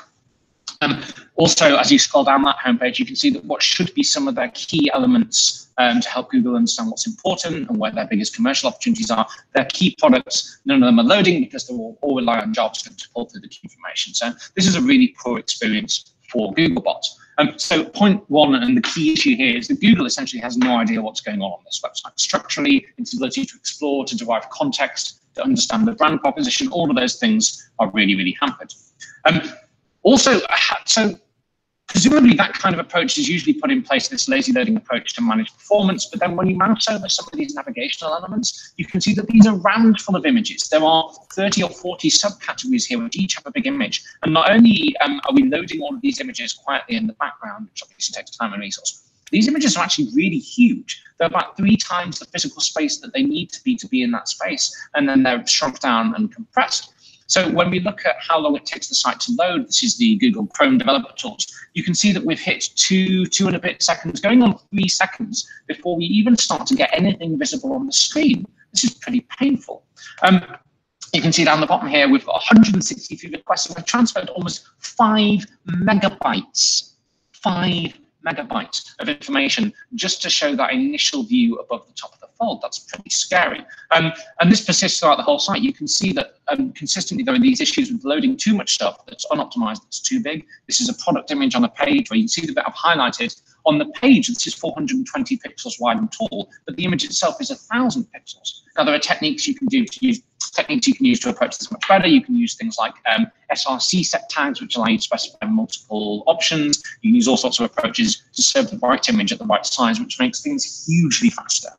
Also, as you scroll down that homepage, you can see that what should be some of their key elements to help Google understand what's important and where their biggest commercial opportunities are, their key products, none of them are loading because they all rely on JavaScript to pull through the key information. So this is a really poor experience for Googlebot. So point one and the key issue here is that Google essentially has no idea what's going on this website. Structurally, its ability to explore, to derive context, to understand the brand proposition, all of those things are really, really hampered. Also, so presumably that kind of approach is usually put in place, this lazy loading approach to manage performance, but then when you mouse over some of these navigational elements, you can see that these are rammed full of images. There are 30 or 40 subcategories here, which each have a big image. And not only are we loading all of these images quietly in the background, which obviously takes time and resource, these images are actually really huge. They're about 3 times the physical space that they need to be in that space, and then they're shrunk down and compressed. So when we look at how long it takes the site to load, this is the Google Chrome developer tools, you can see that we've hit 2 and a bit seconds, going on 3 seconds before we even start to get anything visible on the screen. This is pretty painful. You can see down the bottom here, we've got 163 requests, and we've transferred almost 5 megabytes. 5 megabytes of information just to show that initial view above the top of the fold. That's pretty scary. And this persists throughout the whole site. You can see that consistently there are these issues with loading too much stuff that's unoptimized, that's too big. This is a product image on a page where you can see the bit I've highlighted. On the page, this is 420 pixels wide and tall, but the image itself is 1,000 pixels. Now, there are techniques you can use to approach this much better. You can use things like SRC set tags, which allow you to specify multiple options. You can use all sorts of approaches to serve the right image at the right size, which makes things hugely faster.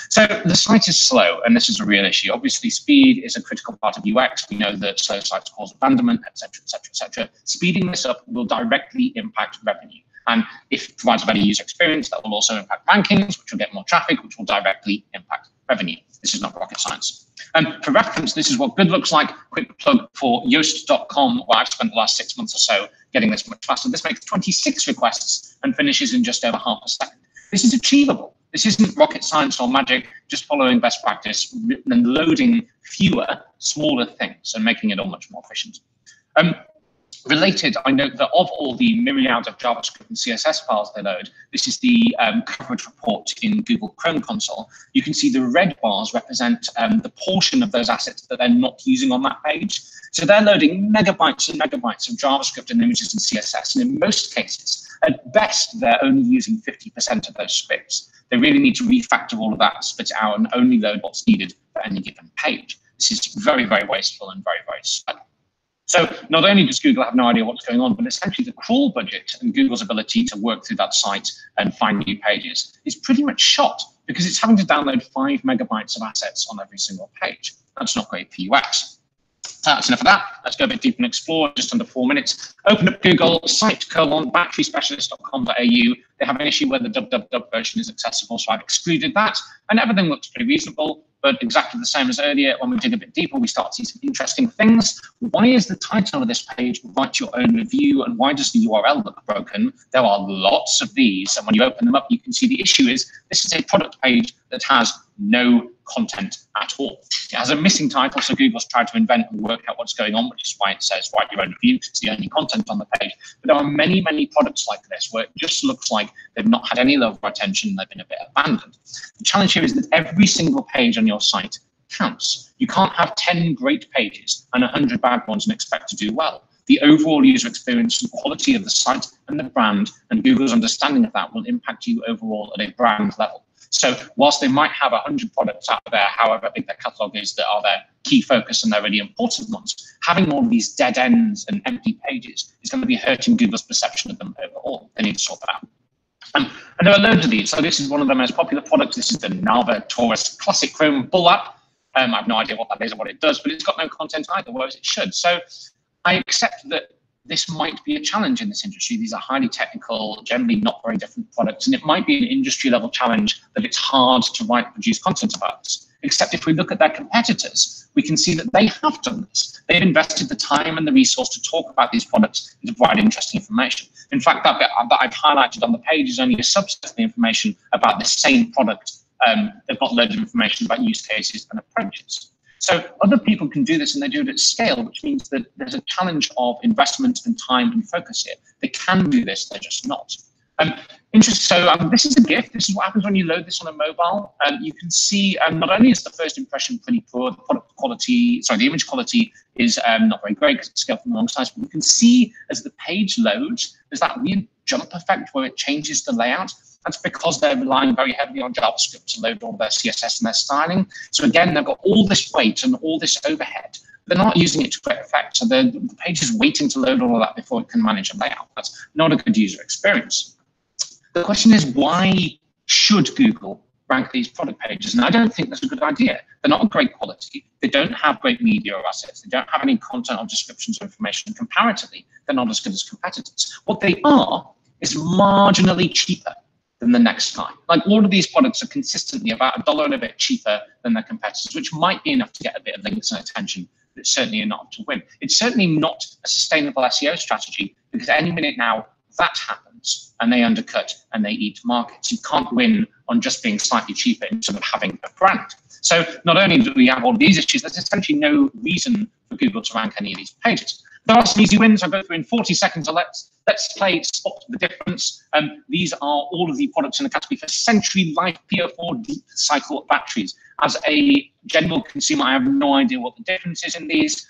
So the site is slow, and this is a real issue. Obviously, speed is a critical part of UX. We know that slow sites cause abandonment, et cetera, et cetera, et cetera. Speeding this up will directly impact revenue. And if it provides a better user experience, that will also impact rankings, which will get more traffic, which will directly impact revenue. This is not rocket science. For reference, this is what good looks like. Quick plug for Yoast.com, where I've spent the last 6 months or so getting this much faster. This makes 26 requests and finishes in just over half a second. This is achievable. This isn't rocket science or magic, just following best practice and loading fewer, smaller things and making it all much more efficient. Related, I note that of all the myriad of JavaScript and CSS files they load, this is the coverage report in Google Chrome console. You can see the red bars represent the portion of those assets that they're not using on that page. So they're loading megabytes and megabytes of JavaScript and images and CSS, and in most cases, at best, they're only using 50% of those scripts. They really need to refactor all of that, split it out, and only load what's needed for any given page. This is very, very wasteful and very, very slow. So not only does Google have no idea what's going on, but essentially the crawl budget and Google's ability to work through that site and find new pages is pretty much shot because it's having to download 5 megabytes of assets on every single page. That's not great for UX. That's enough of that. Let's go a bit deeper and explore just under 4 minutes. Open up Google, site:/batteryspecialist.com.au. They have an issue where the www version is accessible, so I've excluded that. And everything looks pretty reasonable, but exactly the same as earlier. When we dig a bit deeper, we start to see some interesting things. Why is the title of this page Write Your Own Review, and why does the URL look broken? There are lots of these, and when you open them up, you can see the issue is this is a product page that has no content at all. It has a missing title, so Google's tried to invent and work out what's going on, which is why it says Write Your Own Review. It's the only content on the page. But there are many, many products like this where it just looks like they've not had any love or attention, they've been a bit abandoned. The challenge here is that every single page on your site counts. You can't have 10 great pages and 100 bad ones and expect to do well. The overall user experience and quality of the site and the brand and Google's understanding of that will impact you overall at a brand level. So whilst they might have 100 products out there, however big their catalog is, that are their key focus and their really important ones, having all of these dead ends and empty pages is going to be hurting Google's perception of them overall. They need to sort that out. And there are loads of these. So this is one of the most popular products. This is the Nava Taurus Classic Chrome Bull app. I have no idea what that is or what it does, but it's got no content either, whereas it should. So I accept that this might be a challenge in this industry. These are highly technical, generally not very different products, and it might be an industry level challenge that it's hard to write and produce content about this. Except if we look at their competitors, we can see that they have done this. They've invested the time and the resource to talk about these products and to provide interesting information. In fact, that bit that I've highlighted on the page is only a subset of the information about the same product. They've got loads of information about use cases and approaches. So other people can do this and they do it at scale, which means that there's a challenge of investment and time and focus here. They can do this, they're just not. So this is a GIF. This is what happens when you load this on a mobile. You can see not only is the first impression pretty poor, the product quality, the image quality is not very great because it's scaled from the wrong size, but you can see as the page loads, there's that weird jump effect where it changes the layout. That's because they're relying very heavily on JavaScript to load all their CSS and their styling. So again, they've got all this weight and all this overhead. They're not using it to great effect. So the page is waiting to load all of that before it can manage a layout. That's not a good user experience. The question is, why should Google rank these product pages? And I don't think that's a good idea. They're not of great quality. They don't have great media or assets. They don't have any content or descriptions or information. And comparatively, they're not as good as competitors. What they are is marginally cheaper than the next guy. Like all of these products are consistently about $1 and a bit cheaper than their competitors, which might be enough to get a bit of links and attention, but it's certainly enough to win. It's certainly not a sustainable SEO strategy because any minute now that happens and they undercut and they eat markets. You can't win on just being slightly cheaper instead of having a brand. So not only do we have all of these issues, there's essentially no reason for Google to rank any of these pages. There are some easy wins. I'll go through in 40 seconds or less. let's play spot the difference. These are all of the products in the category for Century Life PO4 deep cycle batteries. As a general consumer, I have no idea what the difference is in these.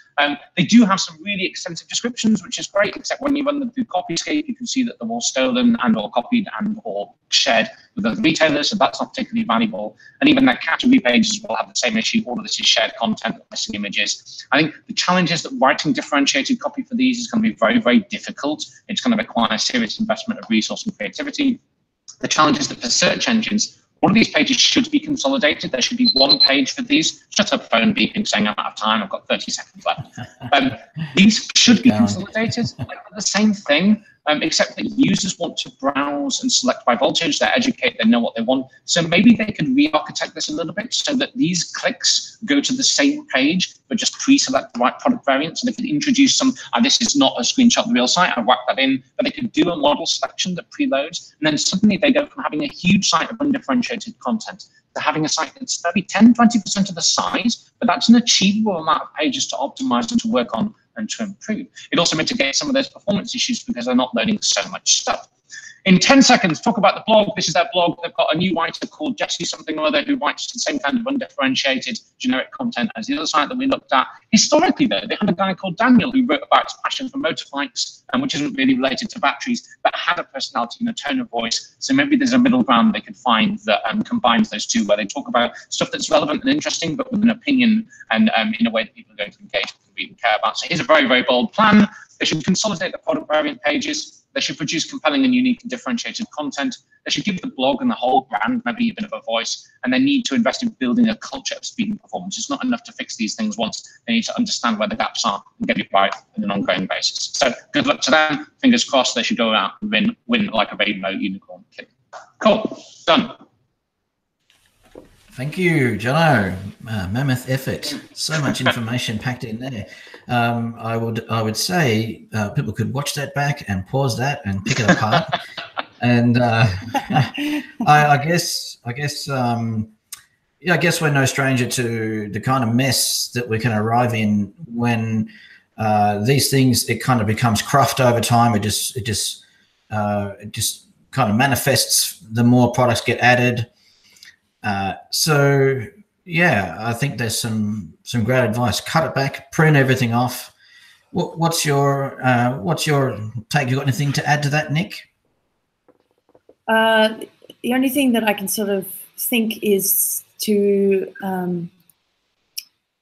They do have some really extensive descriptions, which is great, except when you run them through Copyscape, you can see that they're all stolen and or copied and or shared with other retailers, so that's not particularly valuable. And even their category pages will have the same issue. All of this is shared content, missing images. I think the challenge is that writing differentiated copy for these is going to be very, very difficult. It's going to require serious investment of resource and creativity. The challenge is that for search engines, all of these pages should be consolidated. There should be one page for these. Shut up, phone beeping, saying I'm out of time. I've got 30 seconds left. These should be consolidated. Like the same thing, except that users want to browse and select by voltage. They're educated, they know what they want. So maybe they could re-architect this a little bit so that these clicks go to the same page, but just pre-select the right product variants. And they could introduce some, this is not a screenshot of the real site, I whack that in, but they could do a model selection that preloads. And then suddenly they go from having a huge site of undifferentiated content to having a site that's maybe 10, 20% of the size, but that's an achievable amount of pages to optimize and to work on and to improve. It also mitigates some of those performance issues because they're not loading so much stuff. In 10 seconds, talk about the blog. This is their blog. They've got a new writer called Jesse something or other who writes the same kind of undifferentiated generic content as the other site that we looked at. Historically, though, they had a guy called Daniel who wrote about his passion for motorbikes, which isn't really related to batteries, but had a personality and a tone of voice. So maybe there's a middle ground they could find that combines those two, where they talk about stuff that's relevant and interesting, but with an opinion and in a way that people are going to engage with and read and care about. So here's a very, very bold plan. They should consolidate the product variant pages. They should produce compelling and unique and differentiated content. They should give the blog and the whole brand maybe a bit of a voice, and they need to invest in building a culture of speed and performance. It's not enough to fix these things once. They need to understand where the gaps are and get it right on an ongoing basis. So good luck to them. Fingers crossed they should go out and win like a rainbow unicorn kid. Cool, done. Thank you, Jono. Mammoth effort. So much information packed in there. I would say people could watch that back and pause that and pick it apart. And I guess we're no stranger to the kind of mess that we can arrive in when these things, it kind of becomes cruft over time. It just kind of manifests the more products get added. So yeah, I think there's some great advice. Cut it back, prune everything off. What's your take? You got anything to add to that, Nik? The only thing that I can sort of think is to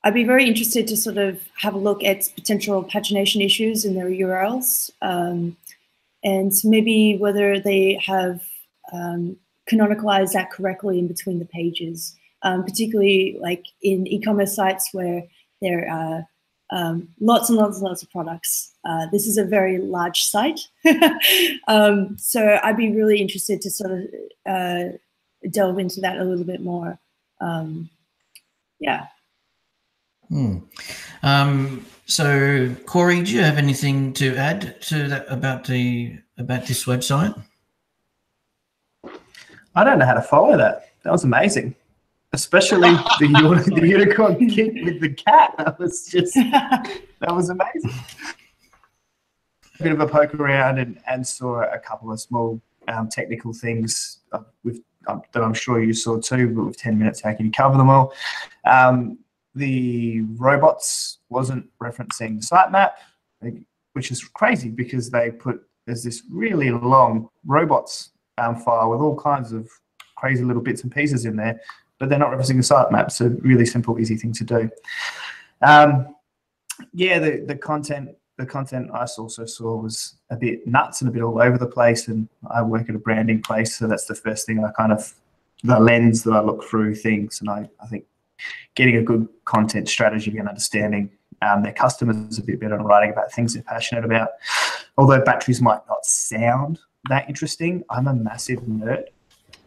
I'd be very interested to sort of have a look at potential pagination issues in their URLs, and maybe whether they have canonicalized that correctly in between the pages, particularly like in e-commerce sites where there are lots and lots of products. This is a very large site. So I'd be really interested to sort of delve into that a little bit more. Yeah. So Cory, do you have anything to add to that about this website? I don't know how to follow that. That was amazing. Especially the unicorn kick with the cat. That was amazing. A bit of a poke around and saw a couple of small technical things that I'm sure you saw too, but with 10 minutes, how can you cover them all? The robots wasn't referencing the sitemap, which is crazy because there's this really long robots file with all kinds of crazy little bits and pieces in there, but they're not referencing the sitemap. So really simple, easy thing to do. Yeah, the content I also saw was a bit nuts and a bit all over the place. And I work at a branding place, so that's the first thing the lens that I look through things. And I think getting a good content strategy and understanding their customers a bit better and writing about things they're passionate about. Although batteries might not sound that interesting, I'm a massive nerd.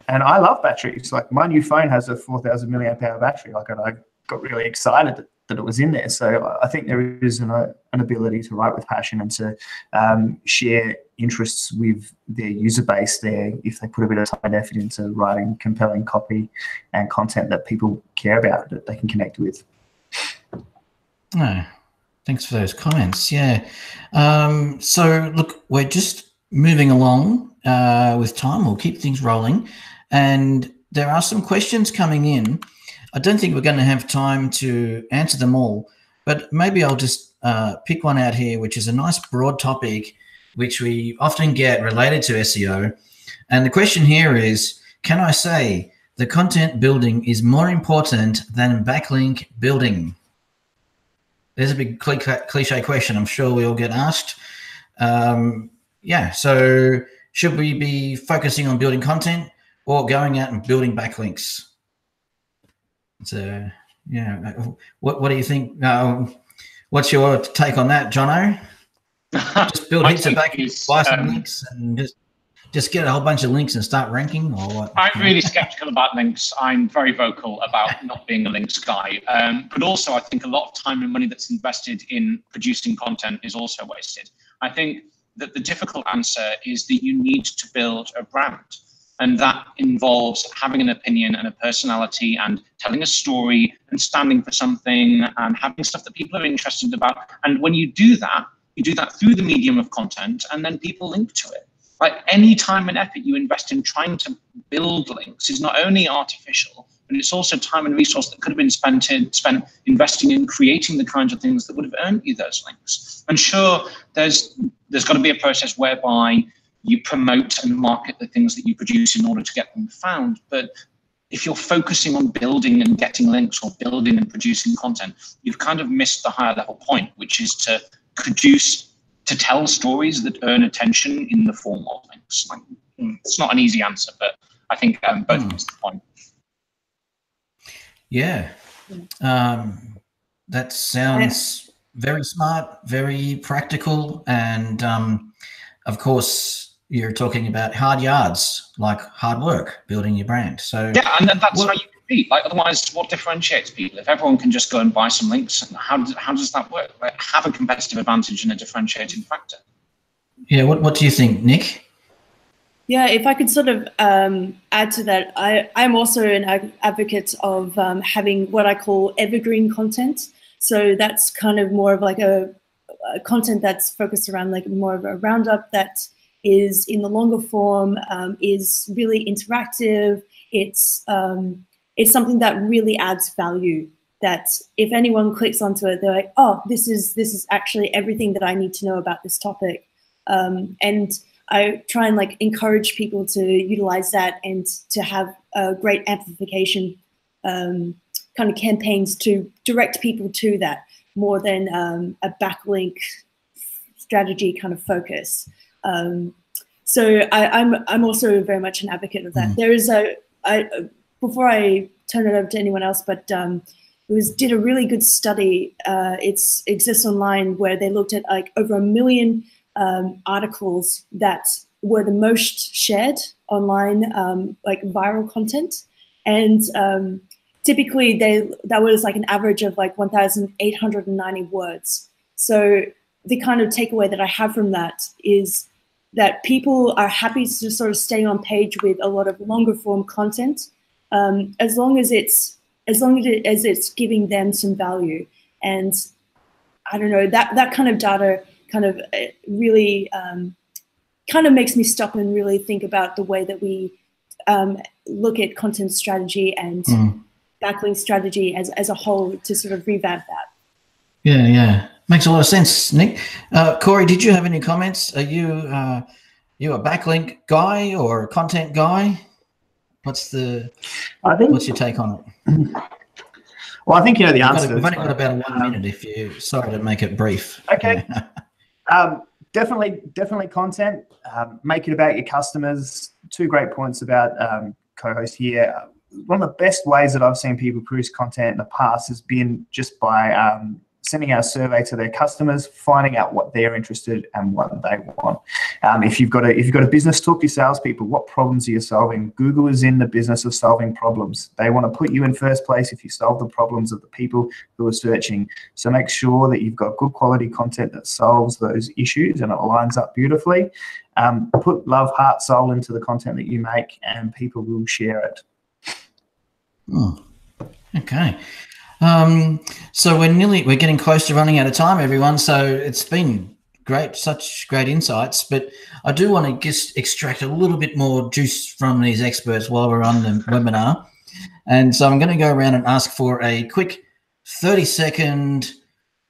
And I love batteries. Like my new phone has a 4,000 milliamp hour battery. Like, and I got really excited that it was in there. So I think there is an ability to write with passion and to share interests with their user base there if they put a bit of time and effort into writing compelling copy and content that people care about, that they can connect with. Oh, thanks for those comments. Yeah. So look, we're just moving along with time. We'll keep things rolling. And there are some questions coming in. I don't think we're going to have time to answer them all, but maybe I'll just pick one out here, which is a nice broad topic, which we often get related to SEO. And the question here is, can I say the content building is more important than backlink building? There's a big cliche question I'm sure we all get asked. Yeah, so should we be focusing on building content or going out and building backlinks? So, yeah, what do you think? What's your take on that, Jono? Just build heaps of backlinks, buy some links, and just get a whole bunch of links and start ranking, or what? I'm really skeptical about links. I'm very vocal about not being a links guy. But also, I think a lot of time and money that's invested in producing content is also wasted. I think that the difficult answer is that you need to build a brand. And that involves having an opinion and a personality and telling a story and standing for something and having stuff that people are interested about. And when you do that through the medium of content, and then people link to it. Like, any time and effort you invest in trying to build links is not only artificial, but it's also time and resource that could have been spent investing in creating the kinds of things that would have earned you those links. And sure, there's got to be a process whereby you promote and market the things that you produce in order to get them found. But if you're focusing on building and getting links, or building and producing content, you've kind of missed the higher level point, which is to tell stories that earn attention in the form of links. Like, it's not an easy answer, but I think both miss the point. Yeah, that sounds very smart, very practical, and of course, you're talking about hard yards, like hard work, building your brand. So yeah, and that's how you compete. Like, otherwise, what differentiates people? If everyone can just go and buy some links, how does that work? Like, have a competitive advantage and a differentiating factor. Yeah, what do you think, Nik? Yeah, if I could sort of add to that, I'm also an advocate of having what I call evergreen content. So that's kind of more of like a content that's focused around like more of a roundup that is in the longer form, is really interactive. It's something that really adds value, that if anyone clicks onto it, they're like, oh, this is actually everything that I need to know about this topic. And I try and like encourage people to utilize that and to have great amplification kind of campaigns to direct people to that, more than a backlink strategy kind of focus. So I'm also very much an advocate of that. There is before I turn it over to anyone else, but did a really good study. It exists online, where they looked at like over 1 million articles that were the most shared online, like viral content, and typically that was like an average of like 1,890 words. So the kind of takeaway that I have from that is that people are happy to sort of stay on page with a lot of longer form content, as long as it's giving them some value. And I don't know, that kind of data kind of really kind of makes me stop and really think about the way that we look at content strategy and backlink strategy as a whole, to sort of revamp that. Yeah. Makes a lot of sense, Nik. Cory, did you have any comments? Are you a backlink guy or a content guy? What's your take on it? Well, I think you know the answer. We've only got about 1 minute. Sorry to make it brief. Okay. Yeah. Definitely content. Make it about your customers. 2 great points about co-host here. One of the best ways that I've seen people produce content in the past has been just by sending out a survey to their customers, finding out what they're interested and what they want. If you've got a business, talk to your salespeople. What problems are you solving? Google is in the business of solving problems. They want to put you in first place if you solve the problems of the people who are searching. So make sure that you've got good quality content that solves those issues and it lines up beautifully. Put love, heart, soul into the content that you make, and people will share it. Okay. So we're getting close to running out of time, everyone. So it's been such great insights, but I do want to just extract a little bit more juice from these experts while we're on the webinar. And so I'm going to go around and ask for a quick 30-second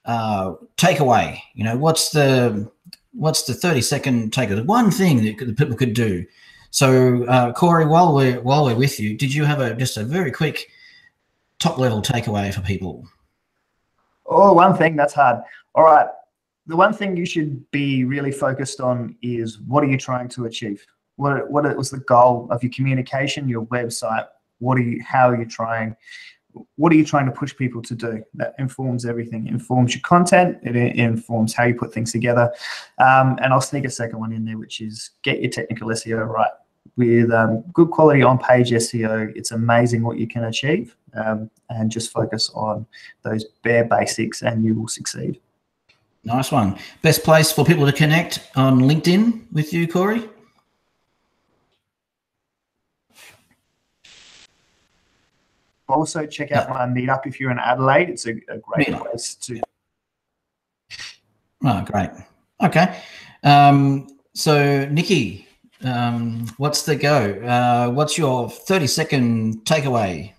takeaway. You know, what's the 30-second takeaway? One thing that the people could do. So Cory, while we're with you, did you have just a very quick top-level takeaway for people? Oh, one thing, that's hard. All right. The one thing you should be really focused on is, what are you trying to achieve? What was the goal of your communication, your website? What are you trying to push people to do? That informs everything. It informs your content. It informs how you put things together. And I'll sneak a second one in there, which is get your technical SEO right. With good quality on-page SEO, it's amazing what you can achieve. And just focus on those bare basics and you will succeed. Nice one. Best place for people to connect on LinkedIn with you, Cory? Also, check out my meetup if you're in Adelaide. It's a great place to. Oh, great. Okay. So, Nikki, what's the go? What's your 30-second takeaway?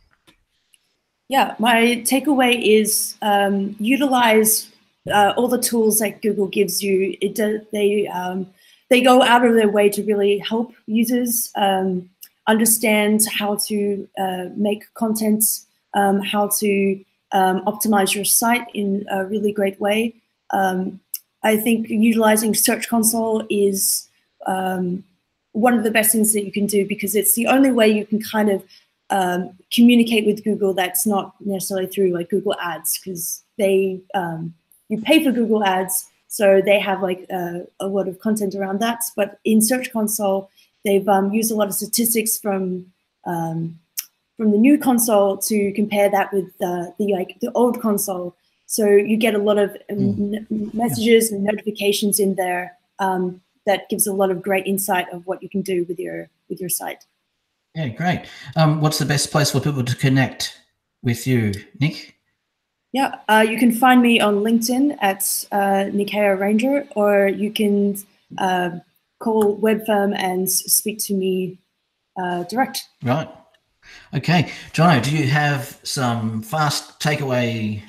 Yeah, my takeaway is utilize all the tools that Google gives you. They go out of their way to really help users understand how to make content, how to optimize your site in a really great way. I think utilizing Search Console is one of the best things that you can do, because it's the only way you can kind of communicate with Google that's not necessarily through like Google Ads, because you pay for Google Ads, so they have like a lot of content around that. But in Search Console, they've used a lot of statistics from the new console to compare that with the old console. So you get a lot of messages and notifications in there that gives a lot of great insight of what you can do with your site. Yeah, great. What's the best place for people to connect with you, Nik? Yeah, you can find me on LinkedIn at Nik Ranger, or you can call Webfirm and speak to me direct. Right. Okay. Jono, do you have some fast takeaway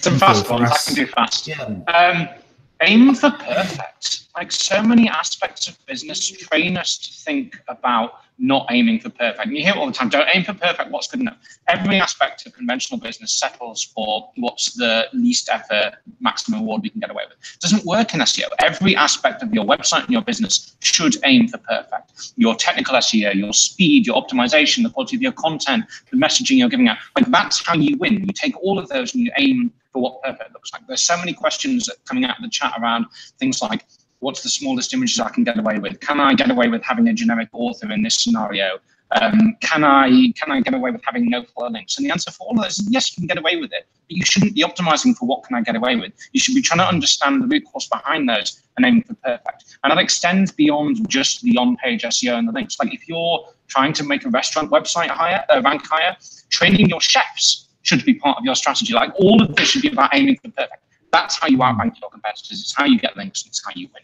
some fast ones I can do fast. Yeah. Aim for perfect. Like, so many aspects of business train us to think about not aiming for perfect. And you hear it all the time, don't aim for perfect, what's good enough? Every aspect of conventional business settles for what's the least effort, maximum reward we can get away with. It doesn't work in SEO. Every aspect of your website and your business should aim for perfect. Your technical SEO, your speed, your optimization, the quality of your content, the messaging you're giving out, like, that's how you win. You take all of those and you aim for what perfect looks like. There's so many questions coming out of the chat around things like, what's the smallest images I can get away with? Can I get away with having a generic author in this scenario? Can I get away with having no follow links? And the answer for all of those is yes, you can get away with it. But you shouldn't be optimizing for what can I get away with. You should be trying to understand the root cause behind those and aiming for perfect. And that extends beyond just the on-page SEO and the links. Like, if you're trying to make a restaurant website rank higher, training your chefs should be part of your strategy. Like, all of this should be about aiming for perfect. That's how you outrank your competitors. It's how you get links. It's how you win.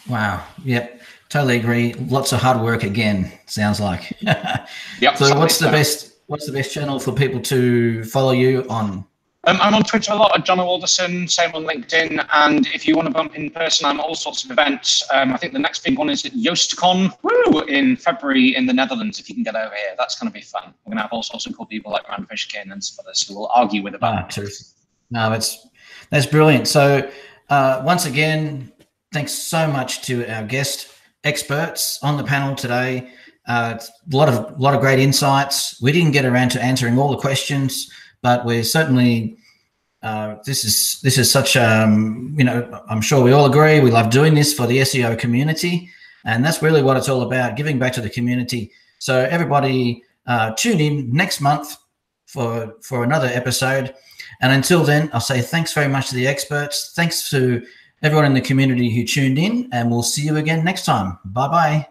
Wow. Yep. Totally agree. Lots of hard work again, sounds like. Yep. So what's the best channel for people to follow you on? I'm on Twitter a lot at Jono Alderson, same on LinkedIn. And if you want to bump in person, I'm at all sorts of events. I think the next big one is at JoostCon in February in the Netherlands. If you can get over here, that's going to be fun. We're going to have all sorts of cool people like Rand Fishkin and some others who will argue with about it. No, that's brilliant. So once again, thanks so much to our guest experts on the panel today. A lot of great insights. We didn't get around to answering all the questions, but we're certainly this is such I'm sure we all agree we love doing this for the SEO community, and that's really what it's all about, giving back to the community. So everybody tune in next month for another episode, and until then, I'll say thanks very much to the experts. Thanks to everyone in the community who tuned in, and we'll see you again next time. Bye-bye.